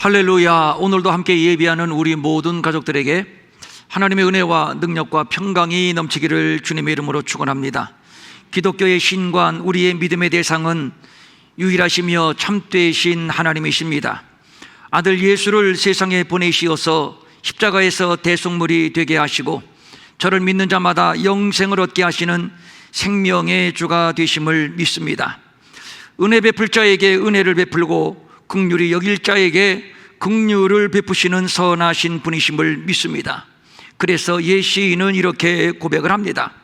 할렐루야. 오늘도 함께 예배하는 우리 모든 가족들에게 하나님의 은혜와 능력과 평강이 넘치기를 주님의 이름으로 축원합니다. 기독교의 신관, 우리의 믿음의 대상은 유일하시며 참되신 하나님이십니다. 아들 예수를 세상에 보내시어서 십자가에서 대속물이 되게 하시고 저를 믿는 자마다 영생을 얻게 하시는 생명의 주가 되심을 믿습니다. 은혜 베풀 자에게 은혜를 베풀고 긍휼히 여길 자에게 긍휼을 베푸시는 선하신 분이심을 믿습니다. 그래서 옛 시인은 이렇게 고백을 합니다.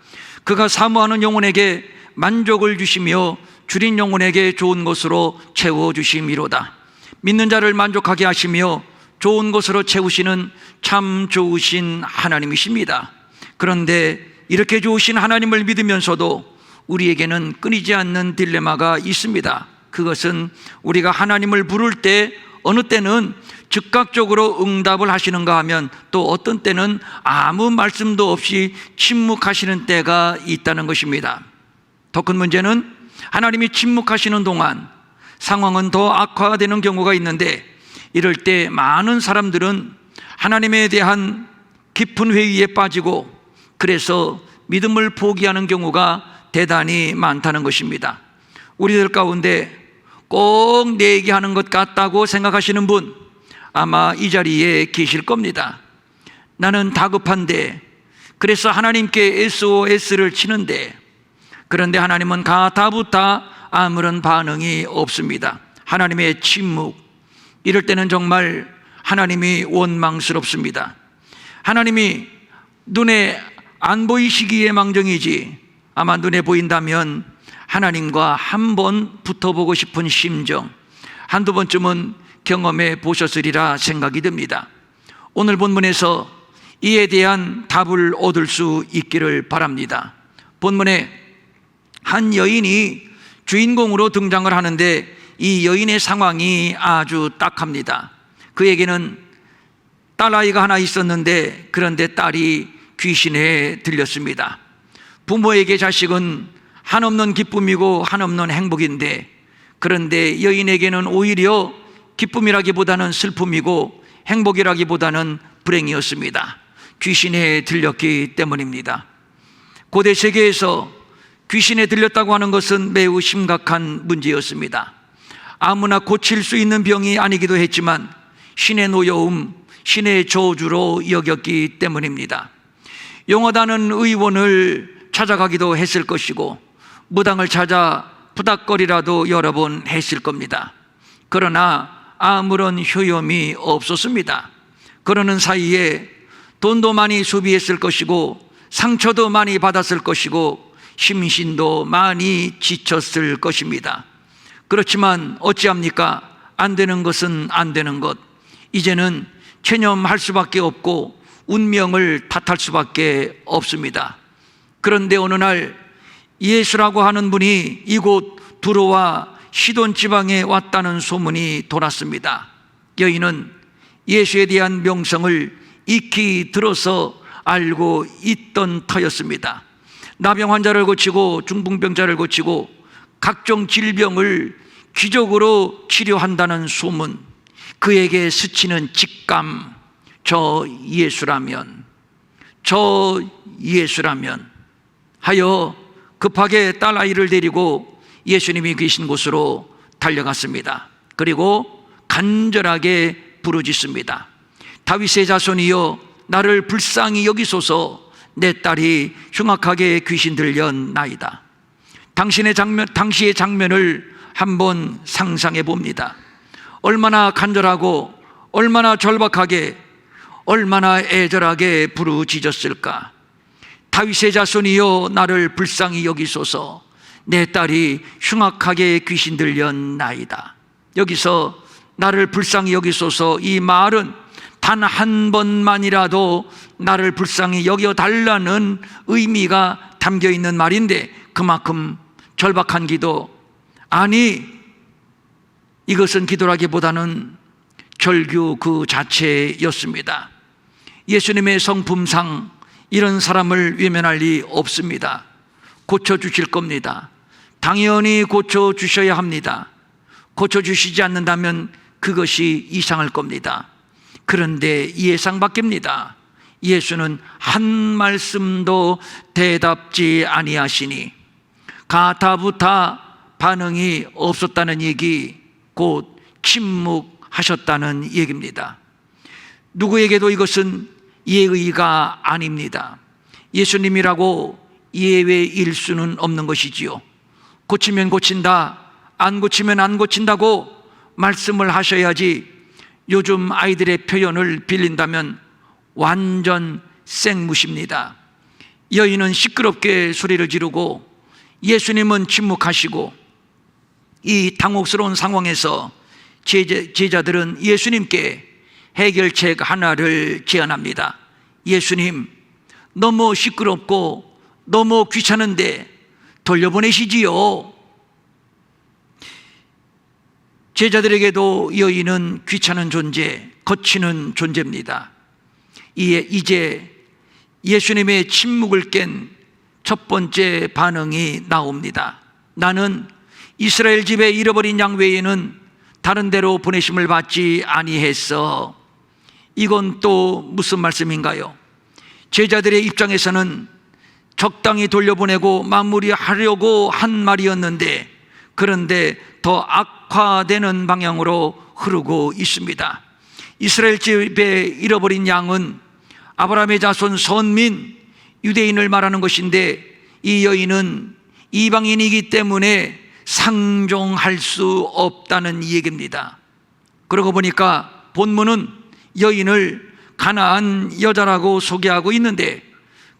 그가 사모하는 영혼에게 만족을 주시며 줄인 영혼에게 좋은 것으로 채워주심이로다. 믿는 자를 만족하게 하시며 좋은 것으로 채우시는 참 좋으신 하나님이십니다. 그런데 이렇게 좋으신 하나님을 믿으면서도 우리에게는 끊이지 않는 딜레마가 있습니다. 그것은 우리가 하나님을 부를 때 어느 때는 즉각적으로 응답을 하시는가 하면 또 어떤 때는 아무 말씀도 없이 침묵하시는 때가 있다는 것입니다. 더 큰 문제는 하나님이 침묵하시는 동안 상황은 더 악화되는 경우가 있는데, 이럴 때 많은 사람들은 하나님에 대한 깊은 회의에 빠지고 그래서 믿음을 포기하는 경우가 대단히 많다는 것입니다. 우리들 가운데 꼭 내 얘기하는 것 같다고 생각하시는 분 아마 이 자리에 계실 겁니다. 나는 다급한데, 그래서 하나님께 SOS를 치는데, 그런데 하나님은 가타부타 아무런 반응이 없습니다. 하나님의 침묵, 이럴 때는 정말 하나님이 원망스럽습니다. 하나님이 눈에 안 보이시기에 망정이지 아마 눈에 보인다면 하나님과 한번 붙어보고 싶은 심정 한두 번쯤은 경험해 보셨으리라 생각이 듭니다. 오늘 본문에서 이에 대한 답을 얻을 수 있기를 바랍니다. 본문에 한 여인이 주인공으로 등장을 하는데 이 여인의 상황이 아주 딱합니다. 그에게는 딸아이가 하나 있었는데 그런데 딸이 귀신에 들렸습니다. 부모에게 자식은 한없는 기쁨이고 한없는 행복인데, 그런데 여인에게는 오히려 기쁨이라기보다는 슬픔이고 행복이라기보다는 불행이었습니다. 귀신에 들렸기 때문입니다. 고대 세계에서 귀신에 들렸다고 하는 것은 매우 심각한 문제였습니다. 아무나 고칠 수 있는 병이 아니기도 했지만 신의 노여움, 신의 저주로 여겼기 때문입니다. 용하다는 의원을 찾아가기도 했을 것이고 무당을 찾아 부닥거리라도 여러 번 했을 겁니다. 그러나 아무런 효험이 없었습니다. 그러는 사이에 돈도 많이 소비했을 것이고 상처도 많이 받았을 것이고 심신도 많이 지쳤을 것입니다. 그렇지만 어찌합니까? 안 되는 것은 안 되는 것, 이제는 체념할 수밖에 없고 운명을 탓할 수밖에 없습니다. 그런데 어느 날 예수라고 하는 분이 이곳 두로와 시돈 지방에 왔다는 소문이 돌았습니다. 여인은 예수에 대한 명성을 익히 들어서 알고 있던 터였습니다. 나병 환자를 고치고 중풍병자를 고치고 각종 질병을 기적으로 치료한다는 소문, 그에게 스치는 직감, 저 예수라면 하여 급하게 딸아이를 데리고 예수님이 계신 곳으로 달려갔습니다. 그리고 간절하게 부르짖습니다. 다윗의 자손이여, 나를 불쌍히 여기소서. 내 딸이 흉악하게 귀신 들렸나이다. 당시의 장면을 한번 상상해 봅니다. 얼마나 간절하고 얼마나 절박하게 얼마나 애절하게 부르짖었을까. 다윗의 자손이여, 나를 불쌍히 여기소서. 내 딸이 흉악하게 귀신 들렸나이다. 여기서 나를 불쌍히 여기소서, 이 말은 단 한 번만이라도 나를 불쌍히 여겨달라는 의미가 담겨 있는 말인데, 그만큼 절박한 기도, 아니 이것은 기도라기보다는 절규 그 자체였습니다. 예수님의 성품상 이런 사람을 외면할 리 없습니다. 고쳐주실 겁니다. 당연히 고쳐주셔야 합니다. 고쳐주시지 않는다면 그것이 이상할 겁니다. 그런데 예상 밖입니다. 예수는 한 말씀도 대답지 아니하시니 가타부타 반응이 없었다는 얘기, 곧 침묵하셨다는 얘기입니다. 누구에게도 이것은 예의가 아닙니다. 예수님이라고 예외일 수는 없는 것이지요. 고치면 고친다, 안 고치면 안 고친다고 말씀을 하셔야지 요즘 아이들의 표현을 빌린다면 완전 생무십니다. 여인은 시끄럽게 소리를 지르고 예수님은 침묵하시고, 이 당혹스러운 상황에서 제자들은 예수님께 해결책 하나를 제안합니다. 예수님, 너무 시끄럽고 너무 귀찮은데 돌려보내시지요. 제자들에게도 여인은 귀찮은 존재, 거치는 존재입니다. 이제 예수님의 침묵을 깬 첫 번째 반응이 나옵니다. 나는 이스라엘 집에 잃어버린 양 외에는 다른 데로 보내심을 받지 아니했어. 이건 또 무슨 말씀인가요? 제자들의 입장에서는 적당히 돌려보내고 마무리하려고 한 말이었는데, 그런데 더 악화되는 방향으로 흐르고 있습니다. 이스라엘 집에 잃어버린 양은 아브라함의 자손 선민 유대인을 말하는 것인데, 이 여인은 이방인이기 때문에 상종할 수 없다는 얘기입니다. 그러고 보니까 본문은 여인을 가나안 여자라고 소개하고 있는데,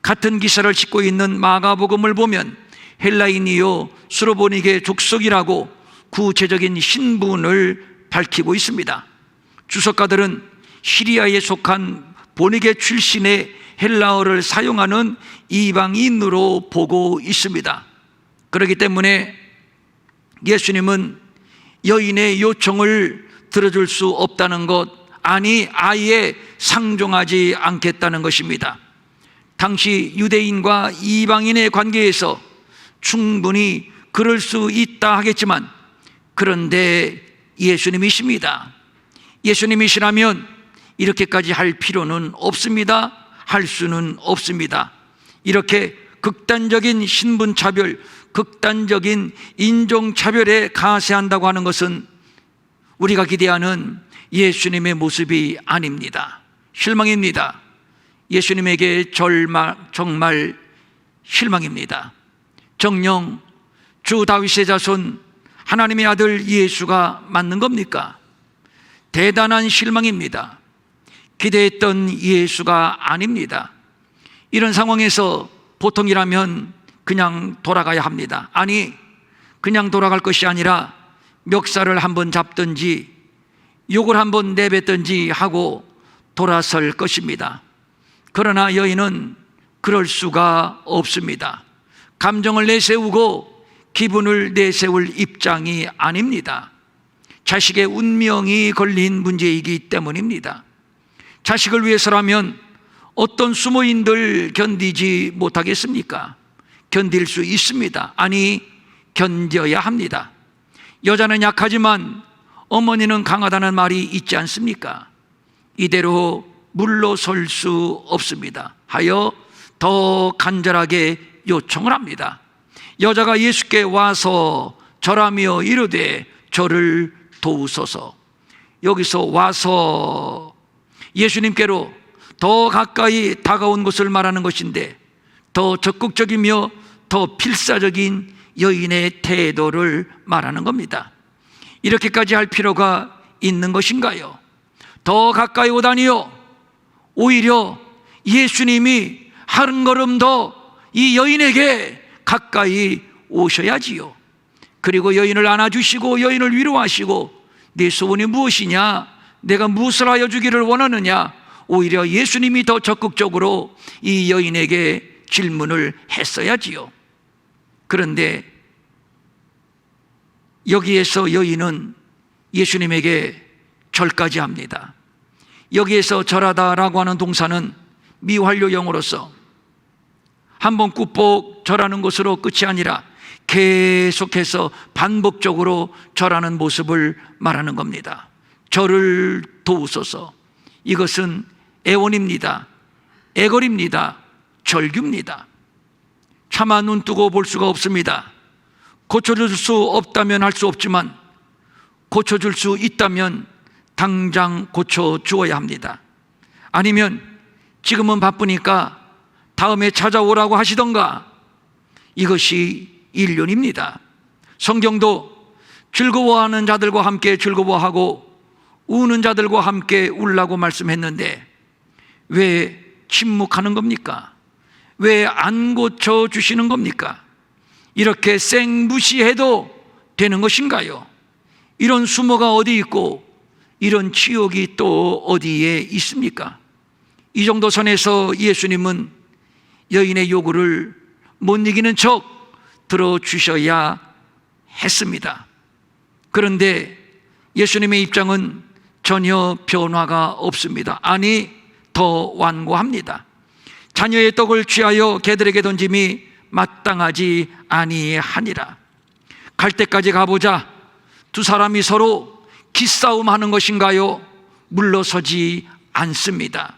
같은 기사를 싣고 있는 마가복음을 보면 헬라인이요 수로보니게 족속이라고 구체적인 신분을 밝히고 있습니다. 주석가들은 시리아에 속한 보니게 출신의 헬라어를 사용하는 이방인으로 보고 있습니다. 그렇기 때문에 예수님은 여인의 요청을 들어줄 수 없다는 것, 아니 아예 상종하지 않겠다는 것입니다. 당시 유대인과 이방인의 관계에서 충분히 그럴 수 있다 하겠지만, 그런데 예수님이십니다. 예수님이시라면 이렇게까지 할 필요는 없습니다. 할 수는 없습니다. 이렇게 극단적인 신분차별, 극단적인 인종차별에 가세한다고 하는 것은 우리가 기대하는 예수님의 모습이 아닙니다. 실망입니다. 예수님에게 정말 실망입니다. 정녕 주 다윗의 자손 하나님의 아들 예수가 맞는 겁니까? 대단한 실망입니다. 기대했던 예수가 아닙니다. 이런 상황에서 보통이라면 그냥 돌아가야 합니다. 아니, 그냥 돌아갈 것이 아니라 멱살을 한번 잡든지 욕을 한번 내뱉든지 하고 돌아설 것입니다. 그러나 여인은 그럴 수가 없습니다. 감정을 내세우고 기분을 내세울 입장이 아닙니다. 자식의 운명이 걸린 문제이기 때문입니다. 자식을 위해서라면 어떤 수모인들 견디지 못하겠습니까? 견딜 수 있습니다. 아니, 견뎌야 합니다. 여자는 약하지만 어머니는 강하다는 말이 있지 않습니까? 이대로 물러설 수 없습니다. 하여 더 간절하게 요청을 합니다. 여자가 예수께 와서 절하며 이르되 저를 도우소서. 여기서 와서 예수님께로 더 가까이 다가온 것을 말하는 것인데, 더 적극적이며 더 필사적인 여인의 태도를 말하는 겁니다. 이렇게까지 할 필요가 있는 것인가요? 더 가까이 오다니요. 오히려 예수님이 한 걸음 더 이 여인에게 가까이 오셔야지요. 그리고 여인을 안아주시고 여인을 위로하시고, 네 소원이 무엇이냐? 내가 무엇을 하여 주기를 원하느냐? 오히려 예수님이 더 적극적으로 이 여인에게 질문을 했어야지요. 그런데 여기에서 여인은 예수님에게 절까지 합니다. 여기에서 절하다라고 하는 동사는 미완료 영어로서 한번 꾹뻑 절하는 것으로 끝이 아니라 계속해서 반복적으로 절하는 모습을 말하는 겁니다. 저를 도우소서. 이것은 애원입니다. 애걸입니다. 절규입니다. 차마 눈 뜨고 볼 수가 없습니다. 고쳐줄 수 없다면 할 수 없지만 고쳐줄 수 있다면 당장 고쳐주어야 합니다. 아니면 지금은 바쁘니까 다음에 찾아오라고 하시던가. 이것이 인륜입니다. 성경도 즐거워하는 자들과 함께 즐거워하고 우는 자들과 함께 울라고 말씀했는데 왜 침묵하는 겁니까? 왜 안 고쳐주시는 겁니까? 이렇게 생무시해도 되는 것인가요? 이런 수모가 어디 있고 이런 치욕이 또 어디에 있습니까? 이 정도 선에서 예수님은 여인의 요구를 못 이기는 척 들어주셔야 했습니다. 그런데 예수님의 입장은 전혀 변화가 없습니다. 아니, 더 완고합니다. 자녀의 떡을 취하여 개들에게 던짐이 마땅하지 아니하니라. 갈 때까지 가보자. 두 사람이 서로 기싸움하는 것인가요? 물러서지 않습니다.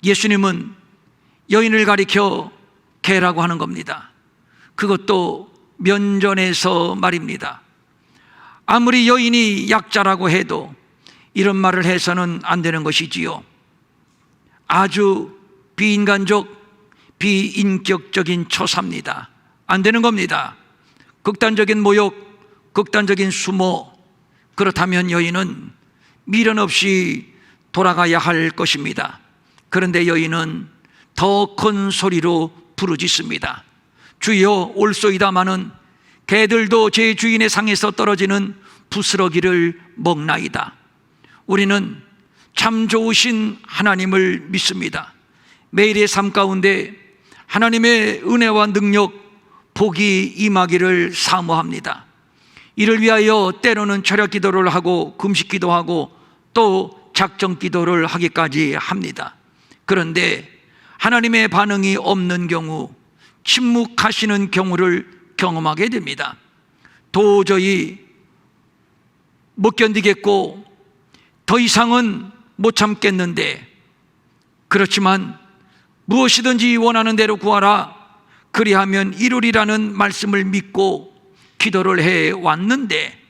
예수님은 여인을 가리켜 개라고 하는 겁니다. 그것도 면전에서 말입니다. 아무리 여인이 약자라고 해도 이런 말을 해서는 안 되는 것이지요. 아주 비인간적, 비인격적인 처사입니다. 안 되는 겁니다. 극단적인 모욕, 극단적인 수모. 그렇다면 여인은 미련 없이 돌아가야 할 것입니다. 그런데 여인은 더 큰 소리로 부르짖습니다. 주여, 올소이다마는 개들도 제 주인의 상에서 떨어지는 부스러기를 먹나이다. 우리는 참 좋으신 하나님을 믿습니다. 매일의 삶 가운데 하나님의 은혜와 능력, 복이 임하기를 사모합니다. 이를 위하여 때로는 철학 기도를 하고 금식 기도하고 또 작정 기도를 하기까지 합니다. 그런데 하나님의 반응이 없는 경우, 침묵하시는 경우를 경험하게 됩니다. 도저히 못 견디겠고 더 이상은 못 참겠는데, 그렇지만 무엇이든지 원하는 대로 구하라, 그리하면 이루리라는 말씀을 믿고 기도를 해왔는데,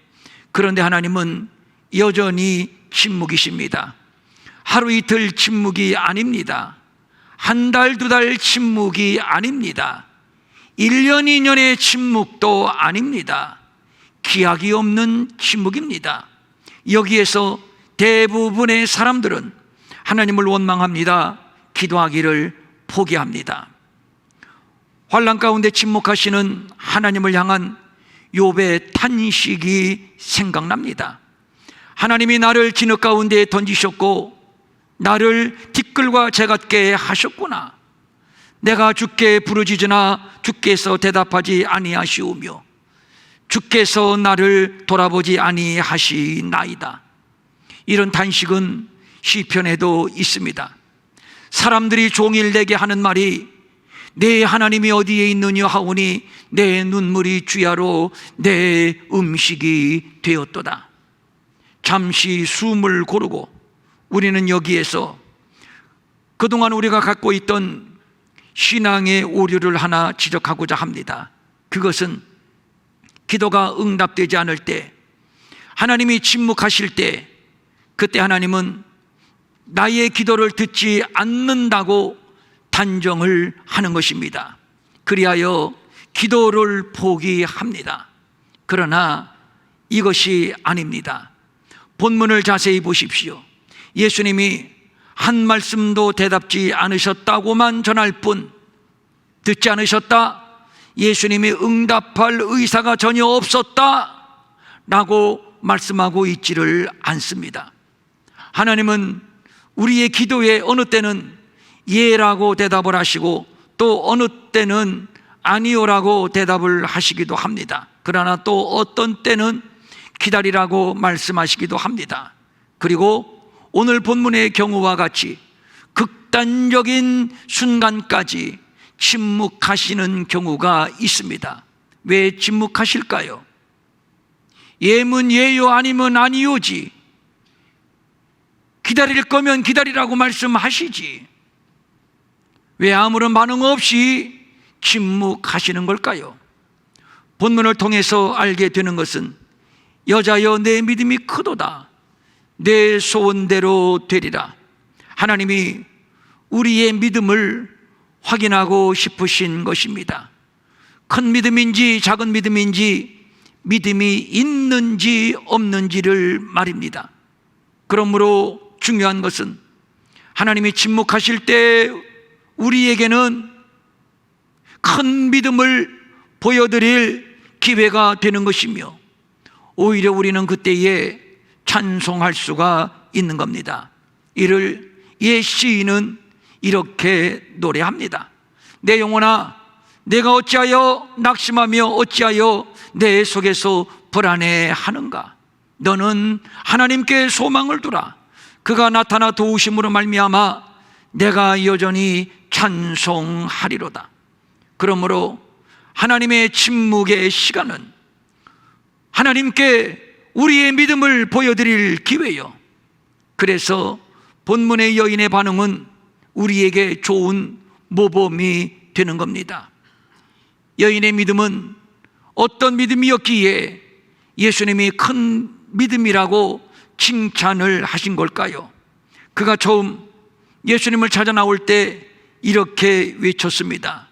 그런데 하나님은 여전히 침묵이십니다. 하루 이틀 침묵이 아닙니다. 한 달, 두 달 침묵이 아닙니다. 1년, 2년의 침묵도 아닙니다. 기약이 없는 침묵입니다. 여기에서 대부분의 사람들은 하나님을 원망합니다. 기도하기를 포기합니다. 환난 가운데 침묵하시는 하나님을 향한 욥의 탄식이 생각납니다. 하나님이 나를 진흙 가운데 던지셨고 나를 티끌과 재 같게 하셨구나. 내가 주께 부르짖으나 주께서 대답하지 아니하시오며 주께서 나를 돌아보지 아니하시나이다. 이런 단식은 시편에도 있습니다. 사람들이 종일 내게 하는 말이 내 하나님이 어디에 있느냐 하오니 내 눈물이 주야로 내 음식이 되었도다. 잠시 숨을 고르고 우리는 여기에서 그동안 우리가 갖고 있던 신앙의 오류를 하나 지적하고자 합니다. 그것은 기도가 응답되지 않을 때, 하나님이 침묵하실 때, 그때 하나님은 나의 기도를 듣지 않는다고 단정을 하는 것입니다. 그리하여 기도를 포기합니다. 그러나 이것이 아닙니다. 본문을 자세히 보십시오. 예수님이 한 말씀도 대답지 않으셨다고만 전할 뿐, 듣지 않으셨다, 예수님이 응답할 의사가 전혀 없었다 라고 말씀하고 있지를 않습니다. 하나님은 우리의 기도에 어느 때는 예라고 대답을 하시고 또 어느 때는 아니요라고 대답을 하시기도 합니다. 그러나 또 어떤 때는 기다리라고 말씀하시기도 합니다. 그리고 오늘 본문의 경우와 같이 극단적인 순간까지 침묵하시는 경우가 있습니다. 왜 침묵하실까요? 예면 예요, 아니면 아니요지. 기다릴 거면 기다리라고 말씀하시지. 왜 아무런 반응 없이 침묵하시는 걸까요? 본문을 통해서 알게 되는 것은 여자여 내 믿음이 크도다, 내 소원대로 되리라. 하나님이 우리의 믿음을 확인하고 싶으신 것입니다. 큰 믿음인지 작은 믿음인지, 믿음이 있는지 없는지를 말입니다. 그러므로 중요한 것은 하나님이 침묵하실 때 우리에게는 큰 믿음을 보여드릴 기회가 되는 것이며, 오히려 우리는 그때에 찬송할 수가 있는 겁니다. 이를 옛 시인은 이렇게 노래합니다. 내 영혼아, 내가 어찌하여 낙심하며 어찌하여 내 속에서 불안해하는가? 너는 하나님께 소망을 두라. 그가 나타나 도우심으로 말미암아 내가 여전히 찬송하리로다. 그러므로 하나님의 침묵의 시간은 하나님께 우리의 믿음을 보여드릴 기회요. 그래서 본문의 여인의 반응은 우리에게 좋은 모범이 되는 겁니다. 여인의 믿음은 어떤 믿음이었기에 예수님이 큰 믿음이라고 칭찬을 하신 걸까요? 그가 처음 예수님을 찾아 나올 때 이렇게 외쳤습니다.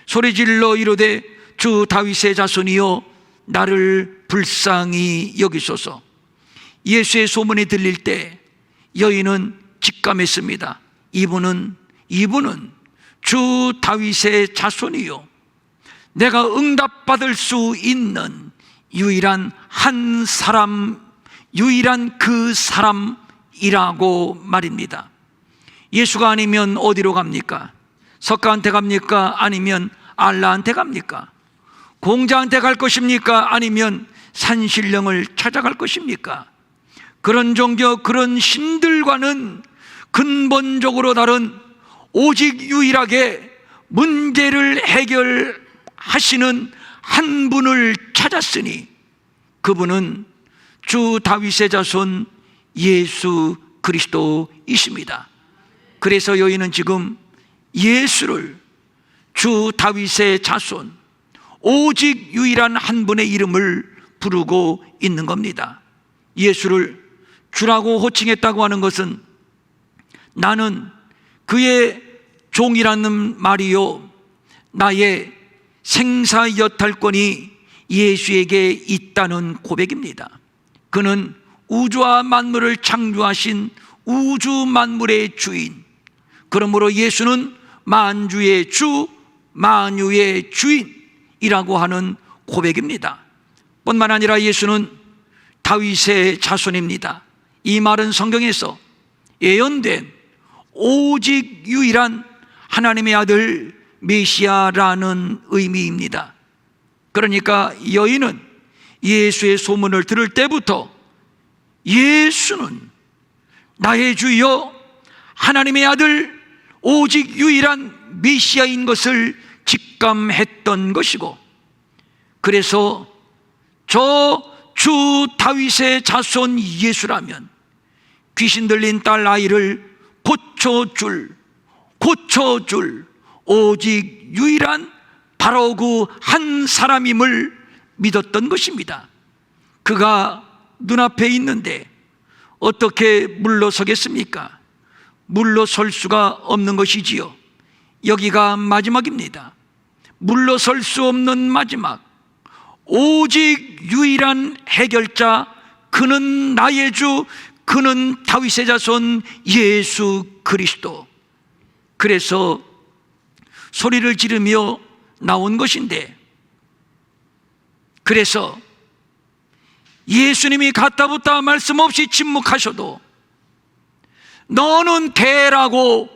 소리질러 이르되 주 다윗의 자손이여 나를 불쌍히 여기소서. 예수의 소문이 들릴 때 여인은 직감했습니다. 이분은 주 다윗의 자손이요, 내가 응답받을 수 있는 유일한 한 사람, 유일한 그 사람이라고 말입니다. 예수가 아니면 어디로 갑니까? 석가한테 갑니까? 아니면 알라한테 갑니까? 공자한테 갈 것입니까? 아니면 산신령을 찾아갈 것입니까? 그런 종교, 그런 신들과는 근본적으로 다른, 오직 유일하게 문제를 해결하시는 한 분을 찾았으니 그분은 주 다윗의 자손 예수 그리스도이십니다. 그래서 여인은 지금 예수를 주 다윗의 자손, 오직 유일한 한 분의 이름을 부르고 있는 겁니다. 예수를 주라고 호칭했다고 하는 것은 나는 그의 종이라는 말이요, 나의 생사여탈권이 예수에게 있다는 고백입니다. 그는 우주와 만물을 창조하신 우주 만물의 주인, 그러므로 예수는 만주의 주, 만유의 주인이라고 하는 고백입니다. 뿐만 아니라 예수는 다윗의 자손입니다. 이 말은 성경에서 예언된 오직 유일한 하나님의 아들 메시아라는 의미입니다. 그러니까 여인은 예수의 소문을 들을 때부터 예수는 나의 주여 하나님의 아들 오직 유일한 메시아인 것을 직감했던 것이고, 그래서 저 주 다윗의 자손 예수라면 귀신 들린 딸 아이를 고쳐줄 오직 유일한 바로 그 한 사람임을 믿었던 것입니다. 그가 눈앞에 있는데 어떻게 물러서겠습니까? 물러설 수가 없는 것이지요. 여기가 마지막입니다. 물러설 수 없는 마지막, 오직 유일한 해결자, 그는 나의 주, 그는 다윗의 자손 예수 그리스도. 그래서 소리를 지르며 나온 것인데, 그래서 예수님이 갔다 붙다 말씀 없이 침묵하셔도, 너는 개라고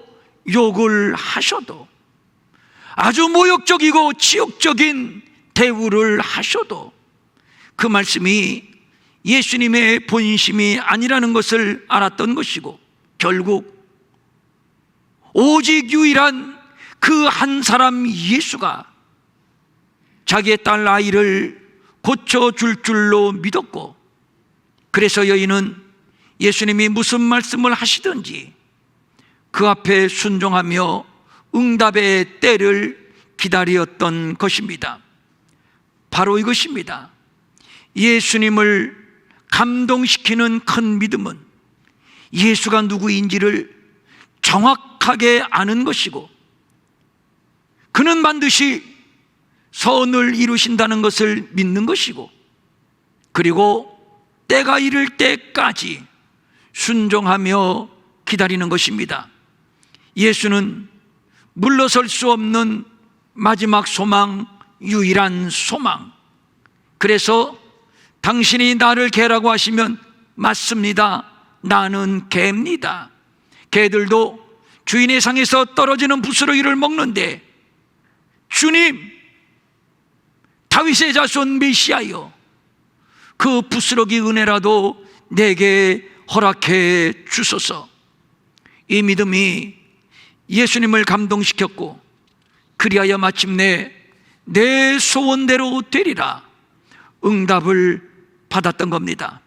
욕을 하셔도, 아주 모욕적이고 지옥적인 대우를 하셔도 그 말씀이 예수님의 본심이 아니라는 것을 알았던 것이고, 결국 오직 유일한 그 한 사람 예수가 자기의 딸 아이를 고쳐줄 줄로 믿었고, 그래서 여인은 예수님이 무슨 말씀을 하시든지 그 앞에 순종하며 응답의 때를 기다렸던 것입니다. 바로 이것입니다. 예수님을 감동시키는 큰 믿음은 예수가 누구인지를 정확하게 아는 것이고, 그는 반드시 선을 이루신다는 것을 믿는 것이고, 그리고 때가 이를 때까지 순종하며 기다리는 것입니다. 예수는 물러설 수 없는 마지막 소망, 유일한 소망. 그래서 당신이 나를 개라고 하시면 맞습니다. 나는 개입니다. 개들도 주인의 상에서 떨어지는 부스러기를 먹는데, 주님, 다윗의 자손 메시아여, 그 부스러기 은혜라도 내게 허락해 주소서. 이 믿음이 예수님을 감동시켰고, 그리하여 마침내 내 소원대로 되리라 응답을 받았던 겁니다.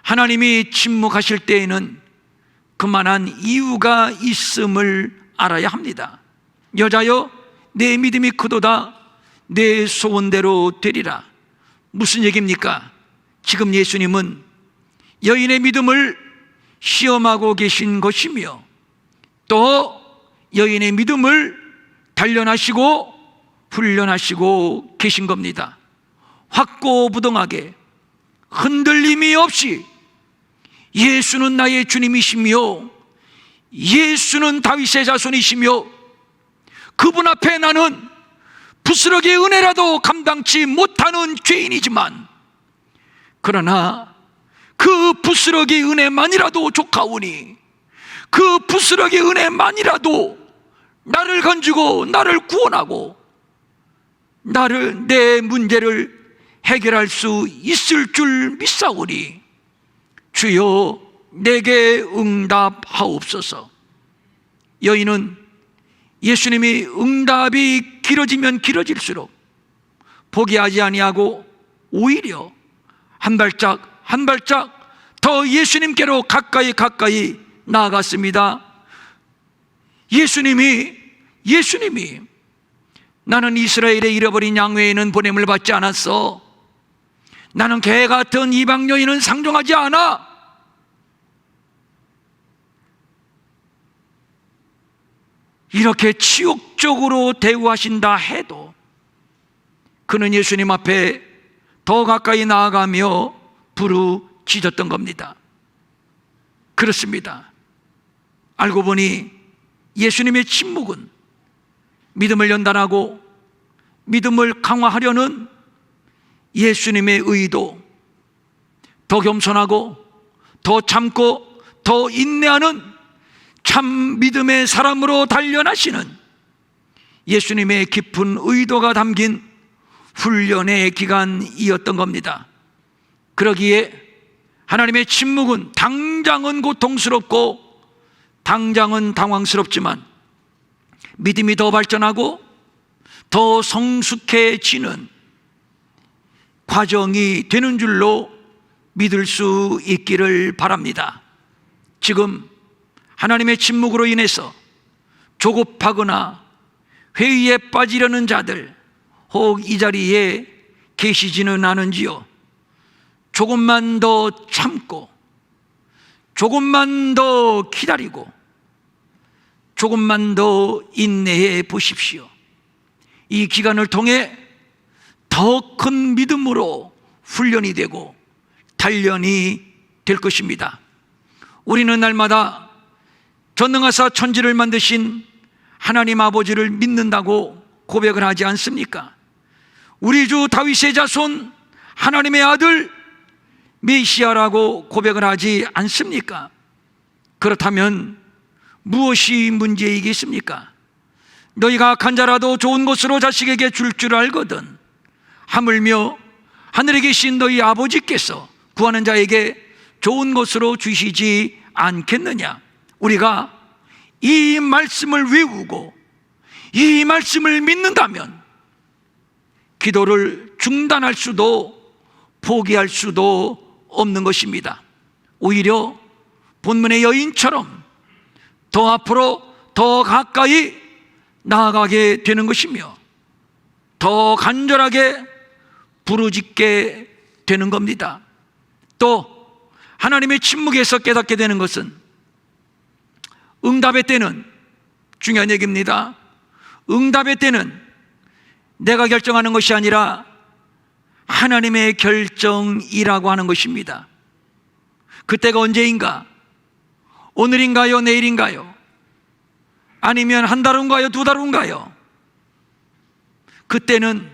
하나님이 침묵하실 때에는 그만한 이유가 있음을 알아야 합니다. 여자여, 내 믿음이 크도다. 내 소원대로 되리라. 무슨 얘기입니까? 지금 예수님은 여인의 믿음을 시험하고 계신 것이며, 또 여인의 믿음을 단련하시고 훈련하시고 계신 겁니다. 확고부동하게 흔들림이 없이 예수는 나의 주님이시며 예수는 다윗의 자손이시며 그분 앞에 나는 부스러기의 은혜라도 감당치 못하는 죄인이지만, 그러나 그 부스러기의 은혜만이라도 족하오니 그 부스러기의 은혜만이라도 나를 건지고 나를 구원하고 내 문제를 해결할 수 있을 줄 믿사오니 주여 내게 응답하옵소서. 여인은 예수님이 응답이 길어지면 길어질수록 포기하지 아니하고 오히려 한 발짝 한 발짝 더 예수님께로 가까이 나아갔습니다. 예수님이 나는 이스라엘의 잃어버린 양 외에는 보냄을 받지 않았어. 나는 개 같은 이방 여인은 상종하지 않아. 이렇게 치욕적으로 대우하신다 해도 그는 예수님 앞에 더 가까이 나아가며 부르짖었던 겁니다. 그렇습니다. 알고 보니 예수님의 침묵은 믿음을 연단하고 믿음을 강화하려는 예수님의 의도, 더 겸손하고 더 참고 더 인내하는 참 믿음의 사람으로 단련하시는 예수님의 깊은 의도가 담긴 훈련의 기간이었던 겁니다. 그러기에 하나님의 침묵은 당장은 고통스럽고 당장은 당황스럽지만 믿음이 더 발전하고 더 성숙해지는 과정이 되는 줄로 믿을 수 있기를 바랍니다. 지금 하나님의 침묵으로 인해서 조급하거나 회의에 빠지려는 자들 혹 이 자리에 계시지는 않은지요? 조금만 더 참고 조금만 더 기다리고 조금만 더 인내해 보십시오. 이 기간을 통해 더 큰 믿음으로 훈련이 되고 단련이 될 것입니다. 우리는 날마다 전능하사 천지를 만드신 하나님 아버지를 믿는다고 고백을 하지 않습니까? 우리 주 다윗의 자손 하나님의 아들 메시아라고 고백을 하지 않습니까? 그렇다면 무엇이 문제이겠습니까? 너희가 악한 자라도 좋은 것으로 자식에게 줄 줄 알거든 하물며 하늘에 계신 너희 아버지께서 구하는 자에게 좋은 것으로 주시지 않겠느냐? 우리가 이 말씀을 외우고 이 말씀을 믿는다면 기도를 중단할 수도 포기할 수도 없는 것입니다. 오히려 본문의 여인처럼 더 앞으로 더 가까이 나아가게 되는 것이며 더 간절하게 부르짖게 되는 겁니다. 또 하나님의 침묵에서 깨닫게 되는 것은 응답의 때는, 중요한 얘기입니다, 응답의 때는 내가 결정하는 것이 아니라 하나님의 결정이라고 하는 것입니다. 그때가 언제인가? 오늘인가요? 내일인가요? 아니면 한 달 후인가요? 두 달 후인가요? 그때는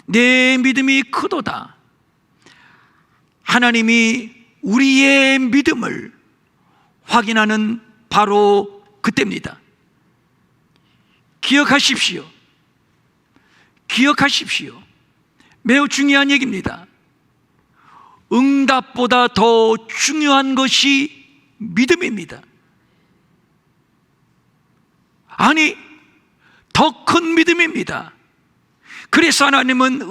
내 믿음이 크도다, 하나님이 우리의 믿음을 확인하는 바로 그때입니다. 기억하십시오. 기억하십시오. 매우 중요한 얘기입니다. 응답보다 더 중요한 것이 믿음입니다. 아니, 더 큰 믿음입니다. 그래서 하나님은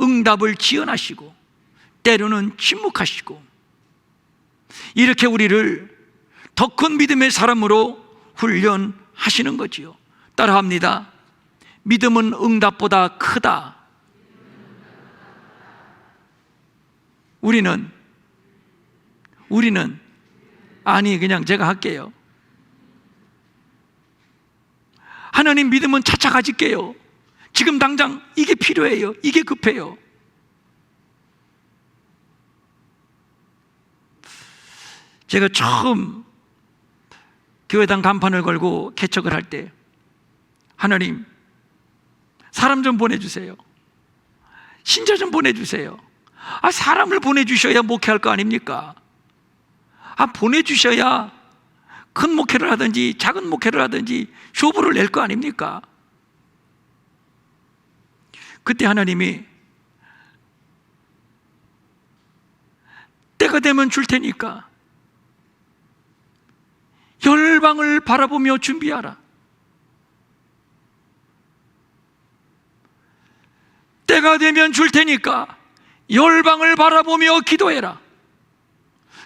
응답을 지연하시고 때로는 침묵하시고 이렇게 우리를 더 큰 믿음의 사람으로 훈련하시는 거지요. 따라합니다. 믿음은 응답보다 크다. 우리는 아니, 그냥 제가 할게요. 하나님 믿음은 차차 가질게요. 지금 당장 이게 필요해요. 이게 급해요. 제가 처음 교회당 간판을 걸고 개척을 할 때, 하나님 사람 좀 보내주세요. 신자 좀 보내주세요. 사람을 보내주셔야 목회할 거 아닙니까? 보내주셔야 큰 목회를 하든지 작은 목회를 하든지 쇼부를 낼 거 아닙니까? 그때 하나님이 때가 되면 줄 테니까 열방을 바라보며 준비하라. 때가 되면 줄 테니까 열방을 바라보며 기도해라.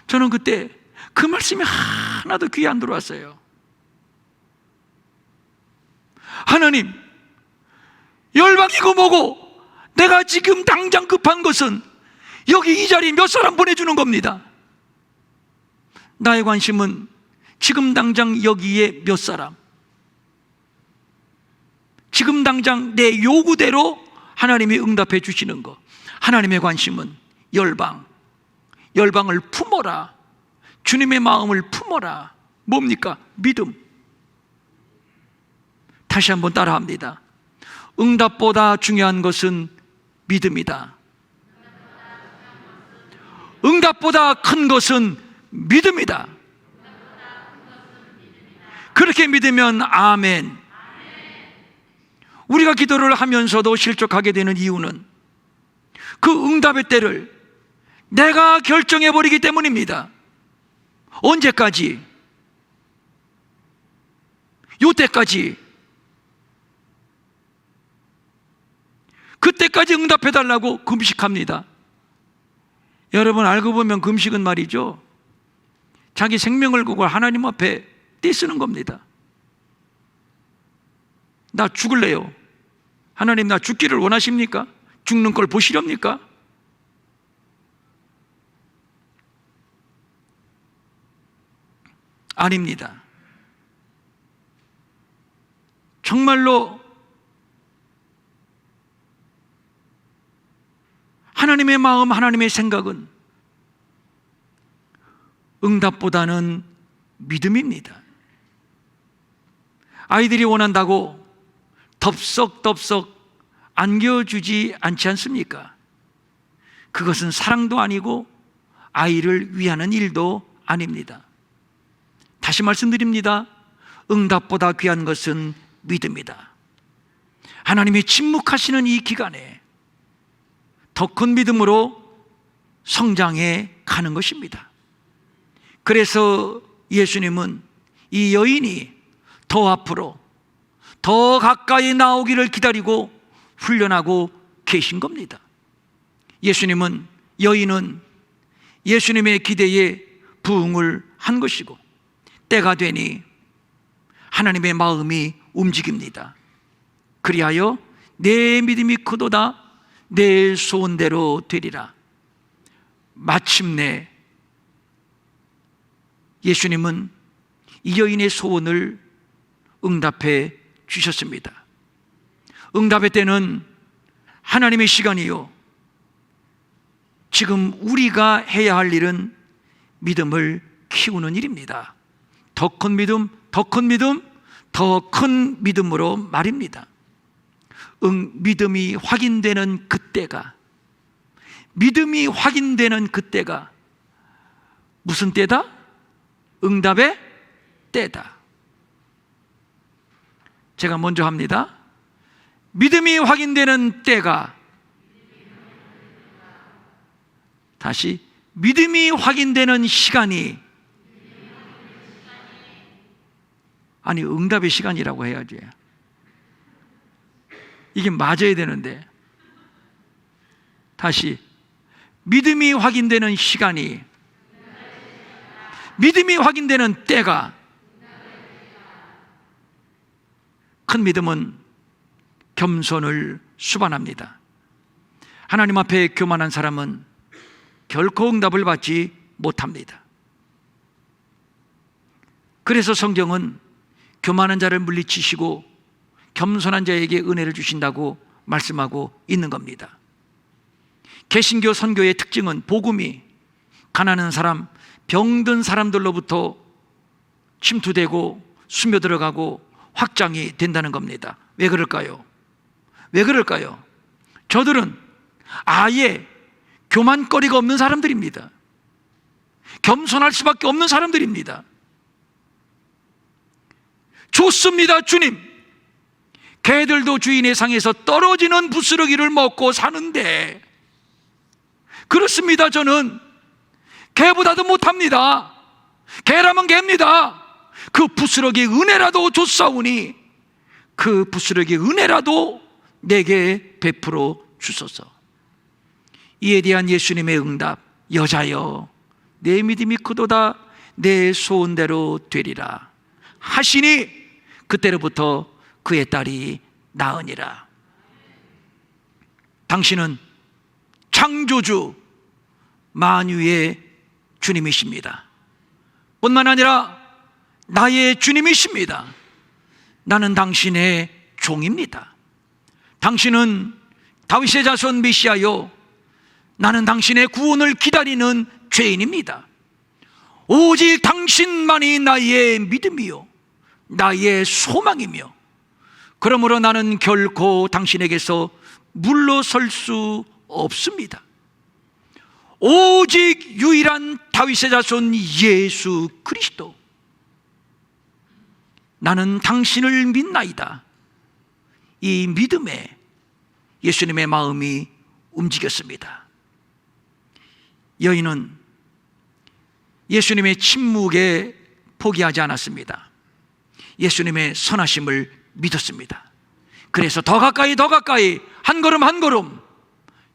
저는 그때 그 말씀이 하나도 귀에 안 들어왔어요. 하나님, 열방이고 뭐고 내가 지금 당장 급한 것은 여기 이 자리에 몇 사람 보내주는 겁니다. 나의 관심은 지금 당장 여기에 몇 사람, 지금 당장 내 요구대로 하나님이 응답해 주시는 것. 하나님의 관심은 열방을 품어라. 주님의 마음을 품어라. 뭡니까? 믿음. 다시 한번 따라합니다. 응답보다 중요한 것은 믿음이다. 응답보다 큰 것은 믿음이다. 그렇게 믿으면 아멘. 우리가 기도를 하면서도 실족하게 되는 이유는 그 응답의 때를 내가 결정해버리기 때문입니다. 언제까지? 요때까지. 그때까지 응답해달라고 금식합니다. 여러분, 알고 보면 금식은 말이죠, 자기 생명을 걸고 하나님 앞에 떼쓰는 겁니다. 나 죽을래요. 하나님, 나 죽기를 원하십니까? 죽는 걸 보시렵니까? 아닙니다. 정말로 하나님의 마음, 하나님의 생각은 응답보다는 믿음입니다. 아이들이 원한다고 덥석덥석 안겨주지 않지 않습니까? 그것은 사랑도 아니고 아이를 위하는 일도 아닙니다. 다시 말씀드립니다. 응답보다 귀한 것은 믿음이다. 하나님이 침묵하시는 이 기간에 더 큰 믿음으로 성장해 가는 것입니다. 그래서 예수님은 이 여인이 더 앞으로 더 가까이 나오기를 기다리고 훈련하고 계신 겁니다. 예수님은, 여인은 예수님의 기대에 부응을 한 것이고, 때가 되니 하나님의 마음이 움직입니다. 그리하여 내 믿음이 크도다, 내 소원대로 되리라. 마침내 예수님은 이 여인의 소원을 응답해 주셨습니다. 응답의 때는 하나님의 시간이요, 지금 우리가 해야 할 일은 믿음을 키우는 일입니다. 더 큰 믿음, 더 큰 믿음, 더 큰 믿음으로 말입니다. 믿음이 확인되는 그때가, 믿음이 확인되는 그때가 무슨 때다? 응답의 때다. 제가 먼저 합니다. 믿음이 확인되는 때가, 다시, 믿음이 확인되는 시간이, 아니 응답의 시간이라고 해야지. 이게 맞아야 되는데. 다시, 믿음이 확인되는 시간이, 믿음이 확인되는 때가. 큰 믿음은 겸손을 수반합니다. 하나님 앞에 교만한 사람은 결코 응답을 받지 못합니다. 그래서 성경은 교만한 자를 물리치시고 겸손한 자에게 은혜를 주신다고 말씀하고 있는 겁니다. 개신교 선교의 특징은 복음이 가난한 사람, 병든 사람들로부터 침투되고 스며들어가고 확장이 된다는 겁니다. 왜 그럴까요? 왜 그럴까요? 저들은 아예 교만거리가 없는 사람들입니다. 겸손할 수밖에 없는 사람들입니다. 좋습니다, 주님. 개들도 주인의 상에서 떨어지는 부스러기를 먹고 사는데, 그렇습니다. 저는 개보다도 못합니다. 개라면 개입니다. 그 부스러기 은혜라도 줬사오니 그 부스러기 은혜라도 내게 베풀어 주소서. 이에 대한 예수님의 응답, 여자여 내 믿음이 크도다, 내 소원대로 되리라 하시니 그때로부터 그의 딸이 나으니라. 당신은 창조주 만유의 주님이십니다. 뿐만 아니라 나의 주님이십니다. 나는 당신의 종입니다. 당신은 다윗의 자손 메시아요, 나는 당신의 구원을 기다리는 죄인입니다. 오직 당신만이 나의 믿음이요 나의 소망이며, 그러므로 나는 결코 당신에게서 물러설 수 없습니다. 오직 유일한 다윗의 자손 예수 그리스도, 나는 당신을 믿나이다. 이 믿음에 예수님의 마음이 움직였습니다. 여인은 예수님의 침묵에 포기하지 않았습니다. 예수님의 선하심을 믿었습니다. 그래서 더 가까이 한 걸음 한 걸음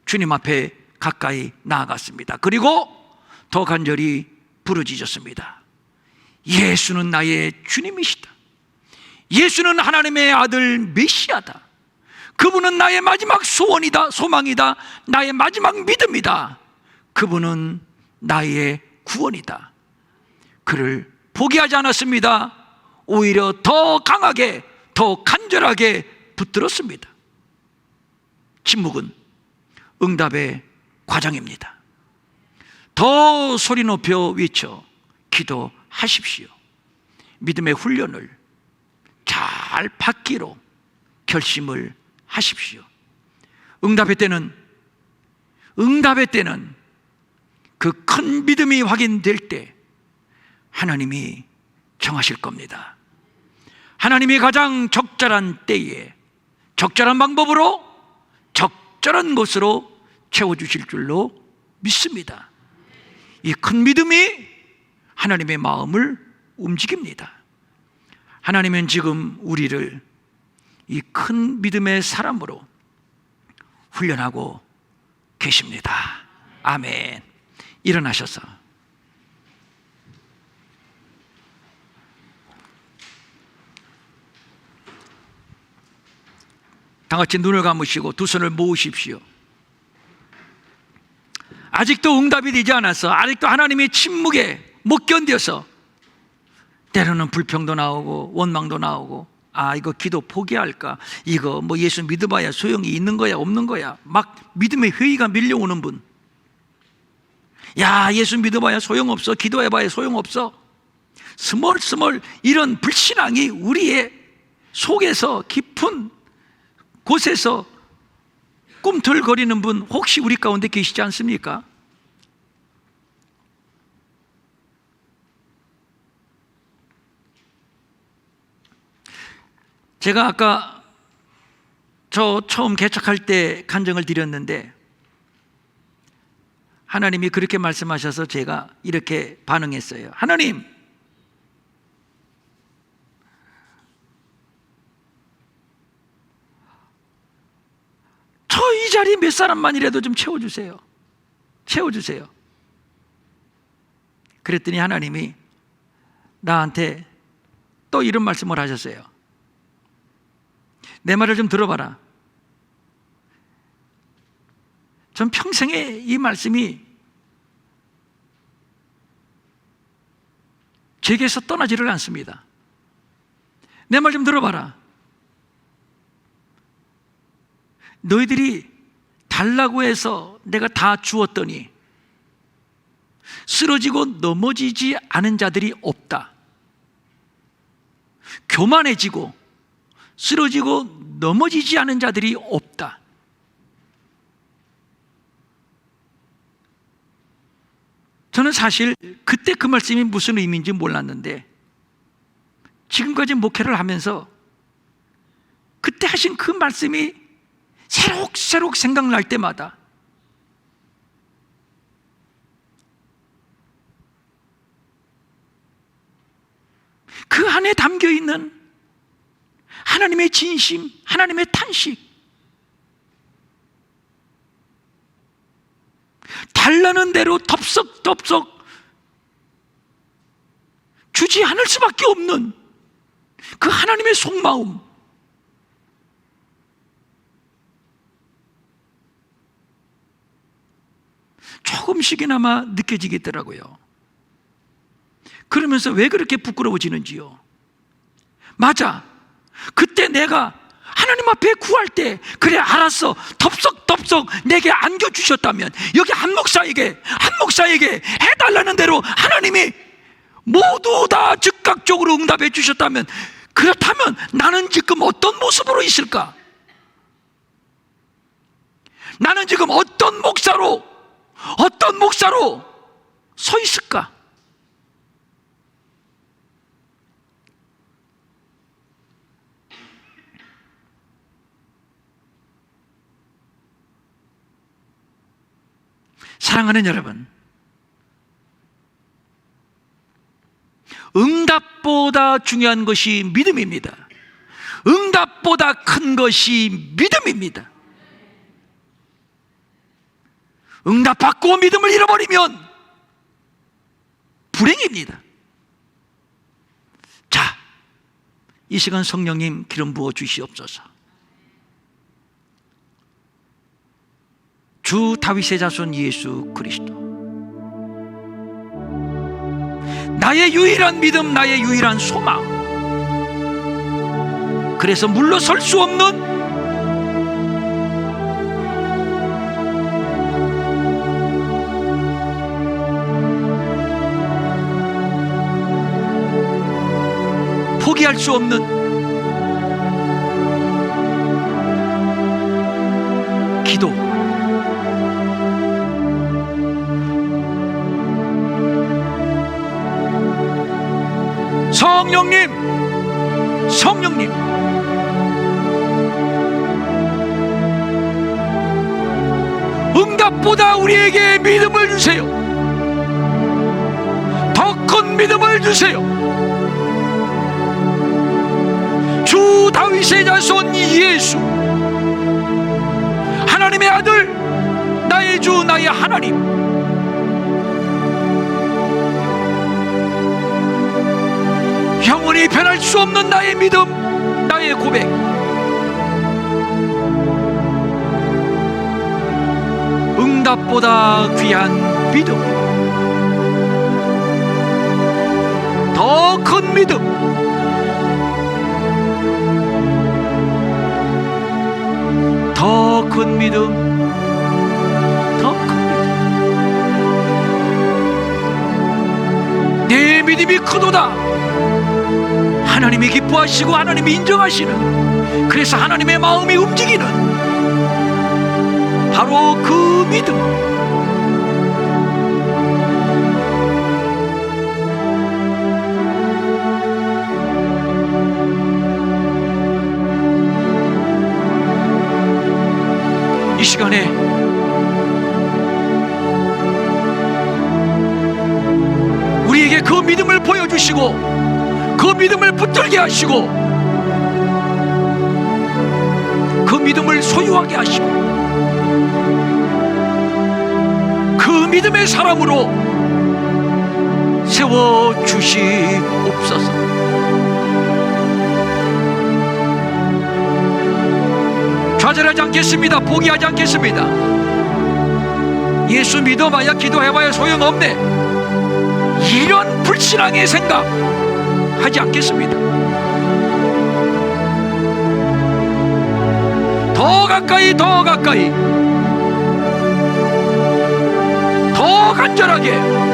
주님 앞에 가까이 나아갔습니다. 그리고 더 간절히 부르짖었습니다. 예수는 나의 주님이시다. 예수는 하나님의 아들 메시아다. 그분은 나의 마지막 소원이다, 소망이다, 나의 마지막 믿음이다. 그분은 나의 구원이다. 그를 포기하지 않았습니다. 오히려 더 강하게, 더 간절하게 붙들었습니다. 침묵은 응답의 과정입니다. 더 소리 높여 외쳐 기도하십시오. 믿음의 훈련을 잘 받기로 결심을 하십시오. 응답의 때는 그 큰 믿음이 확인될 때 하나님이 정하실 겁니다. 하나님이 가장 적절한 때에 적절한 방법으로 적절한 것으로 채워주실 줄로 믿습니다. 이 큰 믿음이 하나님의 마음을 움직입니다. 하나님은 지금 우리를 이 큰 믿음의 사람으로 훈련하고 계십니다. 아멘. 일어나셔서 다 같이 눈을 감으시고 두 손을 모으십시오. 아직도 응답이 되지 않았어. 아직도 하나님의 침묵에 못 견뎌서 때로는 불평도 나오고 원망도 나오고, 아, 이거 기도 포기할까? 이거 뭐 예수 믿어봐야 소용이 있는 거야 없는 거야? 막 믿음의 회의가 밀려오는 분, 야, 예수 믿어봐야 소용없어, 기도해봐야 소용없어, 스멀스멀 이런 불신앙이 우리의 속에서 깊은 곳에서 꿈틀거리는 분 혹시 우리 가운데 계시지 않습니까? 제가 아까 저 처음 개척할 때 간증을 드렸는데 하나님이 그렇게 말씀하셔서 제가 이렇게 반응했어요. 하나님, 저 이 자리 몇 사람만이라도 좀 채워주세요. 채워주세요. 그랬더니 하나님이 나한테 또 이런 말씀을 하셨어요. 내 말을 좀 들어봐라. 전 평생에 이 말씀이 제게서 떠나지를 않습니다. 내 말 좀 들어봐라. 너희들이 달라고 해서 내가 다 주었더니 쓰러지고 넘어지지 않은 자들이 없다. 교만해지고 쓰러지고 넘어지지 않은 자들이 없다. 저는 사실 그때 그 말씀이 무슨 의미인지 몰랐는데 지금까지 목회를 하면서 그때 하신 그 말씀이 새록새록 생각날 때마다 그 안에 담겨있는 하나님의 진심, 하나님의 탄식, 달라는 대로 덥석덥석 주지 않을 수밖에 없는 그 하나님의 속마음, 조금씩이나마 느껴지겠더라고요. 그러면서 왜 그렇게 부끄러워지는지요? 맞아, 그때 내가 하나님 앞에 구할 때 그래 알았어, 덥석덥석 내게 안겨주셨다면, 여기 한 목사에게 해달라는 대로 하나님이 모두 다 즉각적으로 응답해 주셨다면, 그렇다면 나는 지금 어떤 모습으로 있을까? 나는 지금 어떤 목사로 서 있을까? 사랑하는 여러분, 응답보다 중요한 것이 믿음입니다. 응답보다 큰 것이 믿음입니다. 응답받고 믿음을 잃어버리면 불행입니다. 자, 이 시간 성령님 기름 부어 주시옵소서. 주 다윗의 자손 예수 그리스도, 나의 유일한 믿음, 나의 유일한 소망, 그래서 물러설 수 없는 포기할 수 없는 기도, 성령님, 응답보다 우리에게 믿음을 주세요. 더 큰 믿음을 주세요. 주 다윗의 자손 예수, 하나님의 아들, 나의 주, 나의 하나님, 영원히 변할 수 없는 나의 믿음, 나의 고백, 응답보다 귀한 믿음, 더 큰 믿음, 더 큰 믿음, 더 큰 믿음. 내 믿음이 크도다. 하나님이 기뻐하시고 하나님이 인정하시는, 그래서 하나님의 마음이 움직이는 바로 그 믿음. 이 시간에 우리에게 그 믿음을 보여주시고 그 믿음을 붙들게 하시고 그 믿음을 소유하게 하시고 그 믿음의 사람으로 세워주시옵소서. 좌절하지 않겠습니다. 포기하지 않겠습니다. 예수 믿어봐야, 기도해봐야 소용없네, 이런 불신앙의 생각 하지 않겠습니다. 더 가까이, 더 가까이, 더 간절하게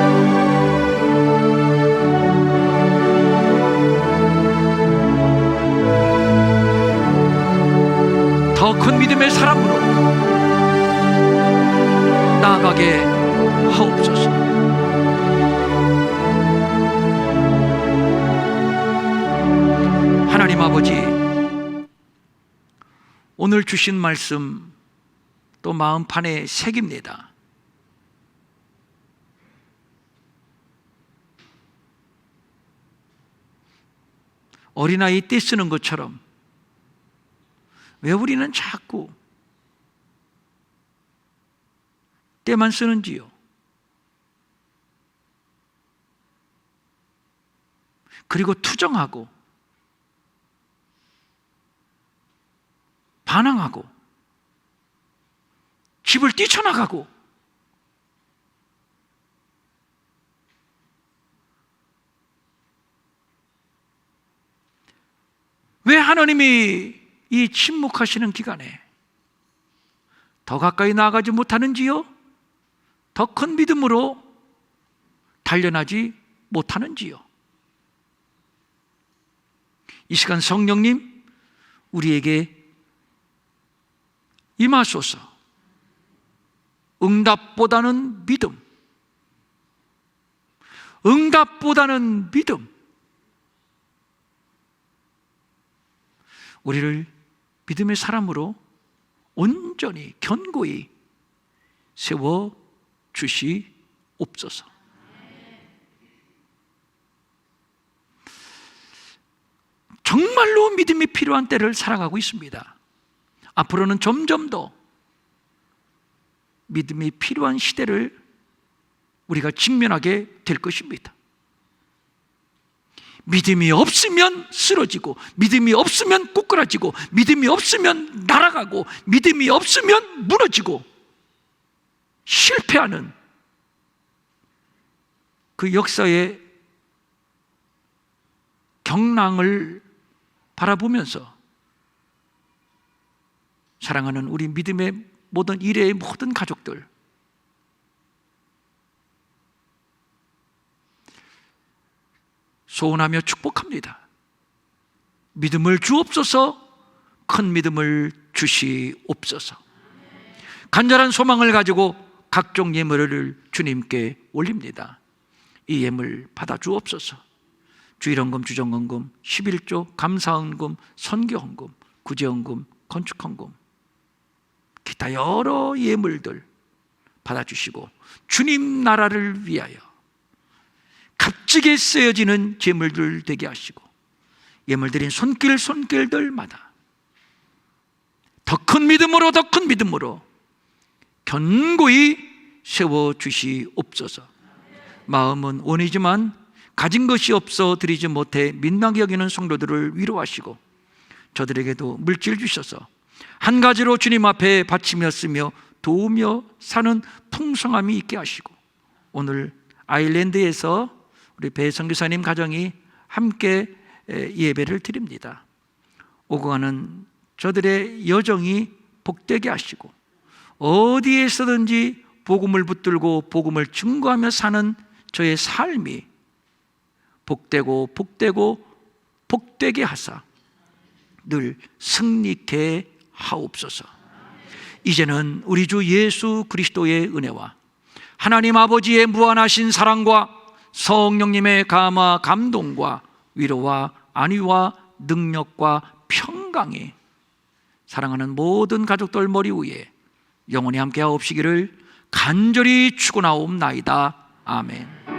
더 큰 믿음의 사람으로 나아가게 하옵소서. 하나님 아버지, 오늘 주신 말씀 또 마음판에 새깁니다. 어린아이 떼 쓰는 것처럼 왜 우리는 자꾸 때만 쓰는지요? 그리고 투정하고 반항하고 집을 뛰쳐나가고 왜 하나님이 이 침묵하시는 기간에 더 가까이 나아가지 못하는지요? 더 큰 믿음으로 단련하지 못하는지요? 이 시간 성령님 우리에게 임하소서. 응답보다는 믿음, 응답보다는 믿음, 우리를 믿음의 사람으로 온전히 견고히 세워 주시옵소서. 정말로 믿음이 필요한 때를 살아가고 있습니다. 앞으로는 점점 더 믿음이 필요한 시대를 우리가 직면하게 될 것입니다. 믿음이 없으면 쓰러지고, 믿음이 없으면 꼬꾸라지고, 믿음이 없으면 날아가고, 믿음이 없으면 무너지고 실패하는 그 역사의 경랑을 바라보면서 사랑하는 우리 믿음의 모든 일의 모든 가족들, 소원하며 축복합니다. 믿음을 주옵소서. 큰 믿음을 주시옵소서. 간절한 소망을 가지고 각종 예물을 주님께 올립니다. 이 예물 받아 주옵소서. 주일헌금, 주정헌금, 11조, 감사헌금, 선교헌금, 구제헌금, 건축헌금, 기타 여러 예물들 받아주시고 주님 나라를 위하여 값지게 쓰여지는 제물들 되게 하시고, 예물드린 손길들마다 더 큰 믿음으로, 더 큰 믿음으로 견고히 세워주시옵소서. 마음은 원이지만 가진 것이 없어 드리지 못해 민망히 여기는 성도들을 위로하시고 저들에게도 물질 주셔서 한 가지로 주님 앞에 바치며 쓰며 도우며 사는 풍성함이 있게 하시고, 오늘 아일랜드에서 우리 배 선교사님 가정이 함께 예배를 드립니다. 오고 가는 저들의 여정이 복되게 하시고 어디에서든지 복음을 붙들고 복음을 증거하며 사는 저의 삶이 복되고 복되고 복되게 하사 늘 승리케 하옵소서. 이제는 우리 주 예수 그리스도의 은혜와 하나님 아버지의 무한하신 사랑과 성령님의 감화 감동과 위로와 안위와 능력과 평강이 사랑하는 모든 가족들 머리 위에 영원히 함께하옵시기를 간절히 축원하옵나이다. 아멘.